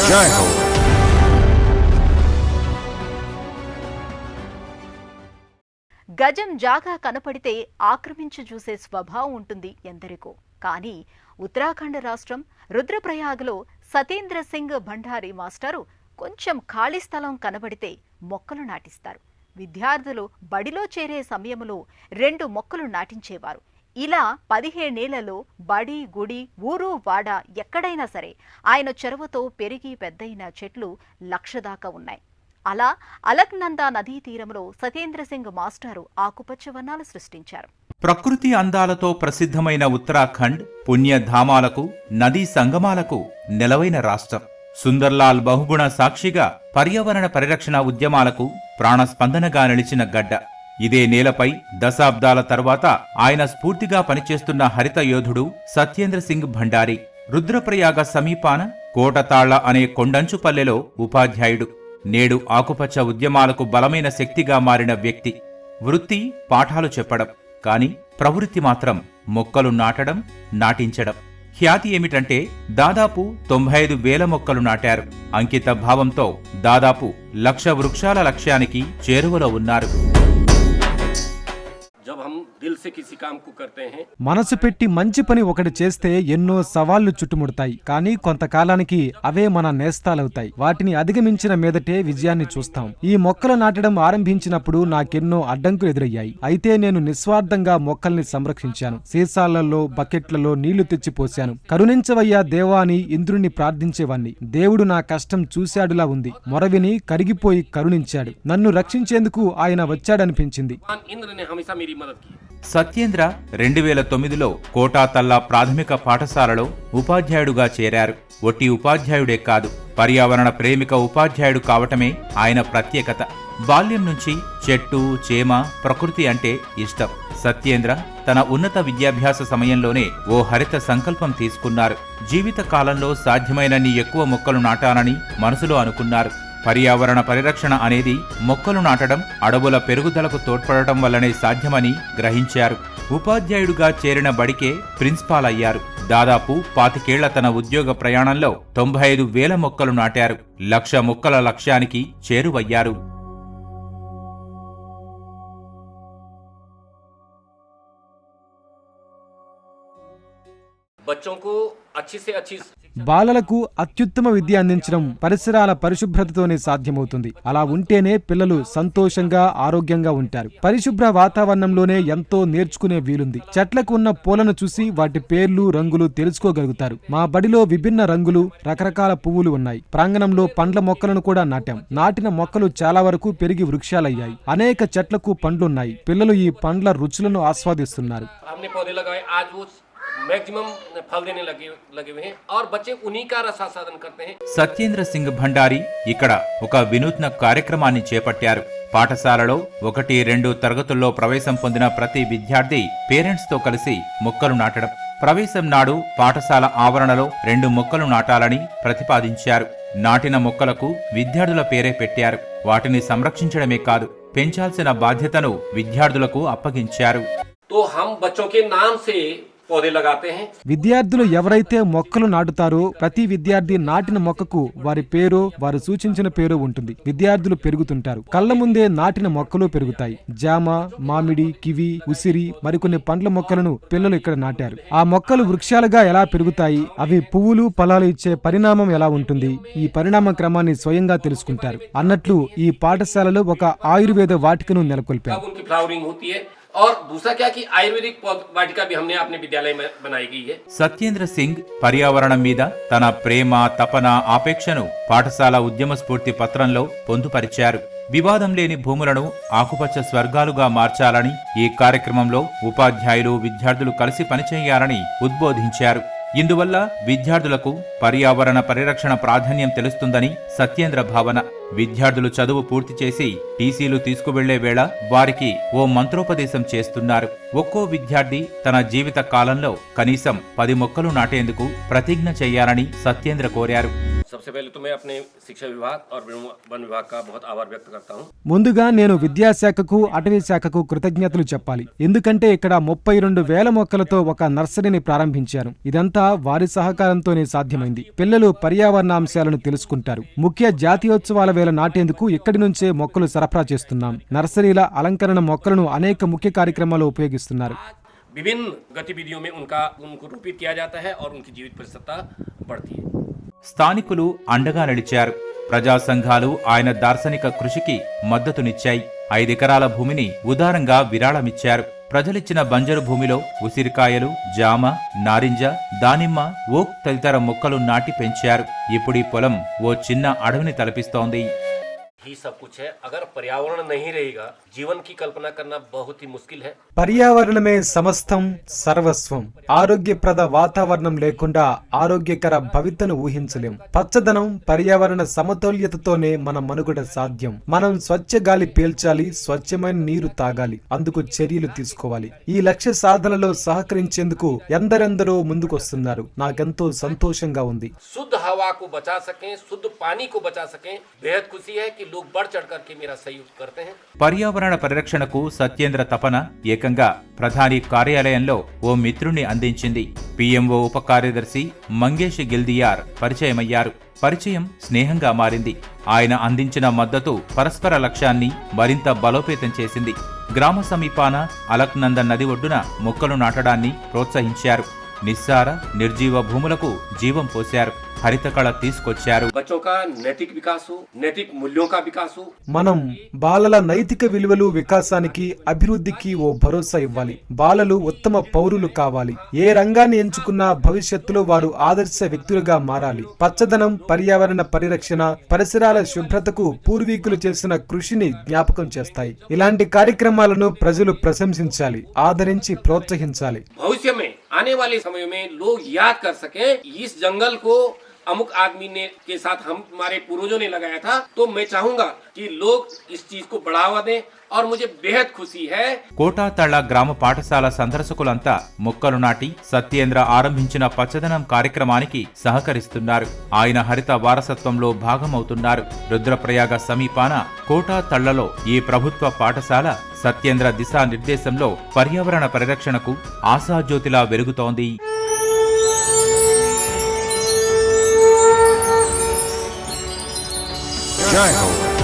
జై హో. గజం జాగా కనపడితే ఆక్రమించి చూసే స్వభావం ఉంటుంది ఎందరికో. కానీ ఉత్తరాఖండ్ రాష్ట్రం రుద్రప్రయాగ్లో సతేంద్ర సింగ్ భండారీ మాస్టారు కొంచెం ఖాళీ స్థలం కనబడితే మొక్కలు నాటిస్తారు. విద్యార్థులు బడిలో చేరే సమయంలో 2 మొక్కలు నాటించేవారు. ఇలా 17 ఏళ్లలో బడి, గుడి, ఊరు, వాడ ఎక్కడైనా సరే ఆయన చొరవతో పెరిగి పెద్దయిన చెట్లు 1,00,000 దాకా ఉన్నాయి. అలా అలక్నందా నదీ తీరంలో సతేంద్ర సింగ్ మాస్టారు ఆకుపచ్చ వనాలు సృష్టించారు. ప్రకృతి అందాలతో ప్రసిద్ధమైన ఉత్తరాఖండ్ పుణ్యధామాలకు, నదీ సంగమాలకు నెలవైన రాష్ట్రం. సుందర్లాల్ బహుగుణ సాక్షిగా పర్యావరణ పరిరక్షణ ఉద్యమాలకు ప్రాణస్పందనగా నిలిచిన గడ్డ. ఇదే నేలపై దశాబ్దాల తర్వాత ఆయన స్ఫూర్తిగా పనిచేస్తున్న హరిత యోధుడు సత్యేంద్ర సింగ్ భండారీ. రుద్రప్రయాగ సమీపాన కోటతాళ్ల అనే కొండంచు పల్లెలో ఉపాధ్యాయుడు. నేడు ఆకుపచ్చ ఉద్యమాలకు బలమైన శక్తిగా మారిన వ్యక్తి. వృత్తి పాఠాలు చెప్పడం, కాని ప్రవృత్తి మాత్రం మొక్కలు నాటడం, నాటించడం. ఖ్యాతి ఏమిటంటే దాదాపు 95,000 మొక్కలు నాటారు. అంకిత భావంతో దాదాపు 1,00,000 వృక్షాల లక్ష్యానికి చేరువలో ఉన్నారు. మనసు పెట్టి మంచి పని ఒకటి చేస్తే ఎన్నో సవాళ్లు చుట్టుముడతాయి. కానీ కొంతకాలానికి అవే మన నేస్తాలవుతాయి. వాటిని అధిగమించిన మీదటే విజయాన్ని చూస్తాం. ఈ మొక్కలు నాటడం ఆరంభించినప్పుడు నాకెన్నో అడ్డంకులు ఎదురయ్యాయి. అయితే నేను నిస్వార్థంగా మొక్కల్ని సంరక్షించాను. సీసాలలో, బకెట్లలో నీళ్లు తెచ్చిపోశాను. కరుణించవయ్యా దేవా అని ఇంద్రుణ్ణి ప్రార్థించేవాణ్ణి. దేవుడు నా కష్టం చూశాడులా ఉంది. మొరవిని కరిగిపోయి కరుణించాడు. నన్ను రక్షించేందుకు ఆయన వచ్చాడనిపించింది. సత్యేంద్ర 2009లో కోటాతల్లా ప్రాథమిక పాఠశాలలో ఉపాధ్యాయుడుగా చేరారు. ఒట్టి ఉపాధ్యాయుడే కాదు, పర్యావరణ ప్రేమిక ఉపాధ్యాయుడు కావటమే ఆయన ప్రత్యేకత. బాల్యం నుంచి చెట్టు, చేమ, ప్రకృతి అంటే ఇష్టం. సత్యేంద్ర తన ఉన్నత విద్యాభ్యాస సమయంలోనే ఓ హరిత సంకల్పం తీసుకున్నారు. జీవిత కాలంలో సాధ్యమైనన్ని ఎక్కువ మొక్కలు నాటానని మనసులో అనుకున్నారు. పర్యావరణ పరిరక్షణ అనేది మొక్కలు నాటడం, అడవుల పెరుగుదలకు తోడ్పడటం వల్లనే సాధ్యమని గ్రహించారు. ఉపాధ్యాయుడుగా చేరిన బడికే ప్రిన్సిపాల్ అయ్యారు. దాదాపు 25 ఏళ్ల తన ఉద్యోగ ప్రయాణంలో 95,000 మొక్కలు నాటారు. 1,00,000 మొక్కల లక్ష్యానికి చేరువయ్యారు. బాలలకు అత్యుత్తమ విద్య అందించడం పరిసరాల పరిశుభ్రతతోనే సాధ్యమవుతుంది. అలా ఉంటేనే పిల్లలు సంతోషంగా, ఆరోగ్యంగా ఉంటారు. పరిశుభ్ర వాతావరణంలోనే ఎంతో నేర్చుకునే వీలుంది. చెట్లకు ఉన్న పూలను చూసి వాటి పేర్లు, రంగులు తెలుసుకోగలుగుతారు. మా బడిలో విభిన్న రంగులు, రకరకాల పువ్వులు ఉన్నాయి. ప్రాంగణంలో పండ్ల మొక్కలను కూడా నాటాం. నాటిన మొక్కలు చాలా వరకు పెరిగి వృక్షాలయ్యాయి. అనేక చెట్లకు పండ్లున్నాయి. పిల్లలు ఈ పండ్ల రుచులను ఆస్వాదిస్తున్నారు. సత్యేంద్ర సింగ్ భండారీ ఇక్కడ ఒక వినూత్న కార్యక్రమాన్ని చేపట్టారు. పాఠశాలలో 1-2 తరగతుల్లో ప్రవేశం పొందిన ప్రతి విద్యార్థి పేరెంట్స్ తో కలిసి మొక్కలు నాటడం. ప్రవేశం నాడు పాఠశాల ఆవరణలో 2 మొక్కలు నాటాలని ప్రతిపాదించారు. నాటిన మొక్కలకు విద్యార్థుల పేరే పెట్టారు. వాటిని సంరక్షించడమే కాదు, పెంచాల్సిన బాధ్యతను విద్యార్థులకు అప్పగించారు. విద్యార్థులు ఎవరైతే మొక్కలు నాటుతారో ప్రతి విద్యార్థి నాటిన మొక్కకు వారి పేరు, వారు సూచించిన పేరు ఉంటుంది. విద్యార్థులు పెరుగుతుంటారు. కళ్ల ముందే నాటిన మొక్కలు పెరుగుతాయి. జామ, మామిడి, కివి, ఉసిరి, మరికొన్ని పండ్ల మొక్కలను పిల్లలు ఇక్కడ నాటారు. ఆ మొక్కలు వృక్షాలుగా ఎలా పెరుగుతాయి, అవి పువ్వులు, ఫలాలు ఇచ్చే పరిణామం ఎలా ఉంటుంది, ఈ పరిణామ క్రమాన్ని స్వయంగా తెలుసుకుంటారు. అన్నట్లు ఈ పాఠశాలలో ఒక ఆయుర్వేద వాటికను నెలకొల్పారు. और दूसरा क्या कि आयुर्वेदिक वाटिका भी हमने अपने विद्यालय में बनाई गई है. సత్యేంద్ర సింగ్ పర్యావరణం మీద తన ప్రేమ, తపన, ఆపేక్షను పాఠశాల ఉద్యమ స్ఫూర్తి పత్రంలో పొందుపరిచారు. వివాదం లేని భూములను ఆకుపచ్చ స్వర్గాలుగా మార్చాలని ఈ కార్యక్రమంలో ఉపాధ్యాయులు, విద్యార్థులు కలిసి పనిచేయాలని ఉద్బోధించారు. ఇందువల్ల విద్యార్థులకు పర్యావరణ పరిరక్షణ ప్రాధాన్యం తెలుస్తుందని సత్యేంద్ర భావన. విద్యార్థులు చదువు పూర్తి చేసి టీసీలు తీసుకువెళ్లే వేళ వారికి ఓ మంత్రోపదేశం చేస్తున్నారు. ఒక్కో విద్యార్థి తన జీవిత కాలంలో కనీసం 10 మొక్కలు నాటేందుకు ప్రతిజ్ఞ చేయాలని సత్యేంద్ర కోరారు. सबसे पहले तो मैं अपने शिक्षा विभाग और वन विभाग का बहुत आभार व्यक्त करता हूँ। ముందుగా నేను విద్యాశాఖకు అటవీ శాఖకు కృతజ్ఞతలు చెప్పాలి. ఎందుకంటే ఇక్కడ 32,000 మొక్కలతో ఒక నర్సరీని ప్రారంభించారు. ఇదంతా వారి సహకారంతోనే సాధ్యమైంది. పిల్లలు పర్యావరణ అంశాలను తెలుసుకుంటారు. ముఖ్య జాతీయోత్సవాల వేళ నాటేందుకు ఇక్కడి నుంచే మొక్కలు సరఫరా చేస్తున్నాం. నర్సరీల అలంకరణ మొక్కలను అనేక ముఖ్య కార్యక్రమాల్లో ఉపయోగిస్తున్నారు. विभिन्न गतिविधियों में उनको रोपित किया जाता है और उनकी जीवित प्रतिशतता बढ़ती है। స్థానికులు అండగా నిలిచారు. ప్రజా సంఘాలు ఆయన దార్శనిక కృషికి మద్దతునిచ్చాయి. 5 ఎకరాల భూమిని ఉదారంగా విరాళమిచ్చారు. ప్రజలిచ్చిన బంజరు భూమిలో ఉసిరికాయలు, జామ, నారింజ, దానిమ్మ, ఓక్ తదితర మొక్కలు నాటి పెంచారు. ఇప్పుడీ పొలం ఓ చిన్న అడవిని తలపిస్తోంది. ही सब कुछ है। अगर पर्यावरण नहीं रहेगा, जीवन की कल्पना करना बहुत ही मुश्किल है। పర్యావరణమే సమస్తం సర్వస్వం. ఆరోగ్యప్రద వాతావరణం లేకుండా ఆరోగ్యకర భవితను ఊహించలేం. పచ్చదనం, పర్యావరణ సమతుల్యతతోనే మన మనుగడ సాధ్యం. మనం స్వచ్ఛ గాలి పీల్చాలి, స్వచ్ఛమైన నీరు తాగాలి. అందుకు చర్యలు తీసుకోవాలి. ఈ లక్ష్య సాధనలో సహకరించేందుకు ఎందరెందరో ముందుకొస్తున్నారు. నాకెంతో సంతోషంగా ఉంది. शुद्ध हवा को बचा सकें, शुद्ध पानी को बचा सकें, बेहद खुशी है कि लोग बढ़ चढ़ करके मेरा सहयोग करते हैं। పర్యావరణ పరిరక్షణకు సత్యేంద్ర తపన ఏకంగా ప్రధాని కార్యాలయంలో ఓ మిత్రుణ్ణి అందించింది. పిఎంఓ ఉప కార్యదర్శి మంగేష్ గిల్దియార్ పరిచయమయ్యారు. పరిచయం స్నేహంగా మారింది. ఆయన అందించిన మద్దతు పరస్పర లక్ష్యాన్ని మరింత బలోపేతం చేసింది. గ్రామ సమీపాన అలక్నందన్ నది ఒడ్డున మొక్కలు నాటడాన్ని ప్రోత్సహించారు. నిస్సార నిర్జీవ భూములకు జీవం పోశారు. హరిత కళ తీసుకొచ్చారు. बच्चों का नैतिक विकास हो, नैतिक मूल्यों का विकास हो। మనం బాలల నైతిక విలువలు వికాసానికి, అభివృద్ధికి ఓ భరోసా ఇవ్వాలి. బాలలు ఉత్తమ పౌరులు కావాలి. ఏ రంగాన్ని ఎంచుకున్నా భవిష్యత్తులో వారు ఆదర్శ వ్యక్తులుగా మారాలి. పచ్చదనం, పర్యావరణ పరిరక్షణ, పరిసరాల శుభ్రతకు పూర్వీకులు చేసిన కృషిని జ్ఞాపకం చేస్తాయి. ఇలాంటి కార్యక్రమాలను ప్రజలు ప్రశంసించాలి, ఆదరించి ప్రోత్సహించాలి. भविष्य में आने वाले समय में लोग याद कर सकें इस जंगल को अमुक आदमी ने के साथ हमारे पूर्वजों ने लगाया था। तो मैं चाहूंगा कि लोग इस चीज को बढ़ावा दें और मुझे बेहद खुशी है। కోటాతళ్ళ గ్రామ పాఠశాల సందర్శకులంతా మొక్కలు నాటి సత్యేంద్ర ఆరంభించిన పచ్చదనం కార్యక్రమానికి సహకరిస్తున్నారు. ఆయన హరిత వారసత్వంలో భాగమవుతున్నారు. రుద్రప్రయాగ సమీపాన కోటాతళ్లలో ఈ ప్రభుత్వ పాఠశాల సత్యేంద్ర దిశానిర్దేశంలో పర్యావరణ పరిరక్షణకు ఆశాజ్యోతిలా వెలుగుతోంది. जय हो।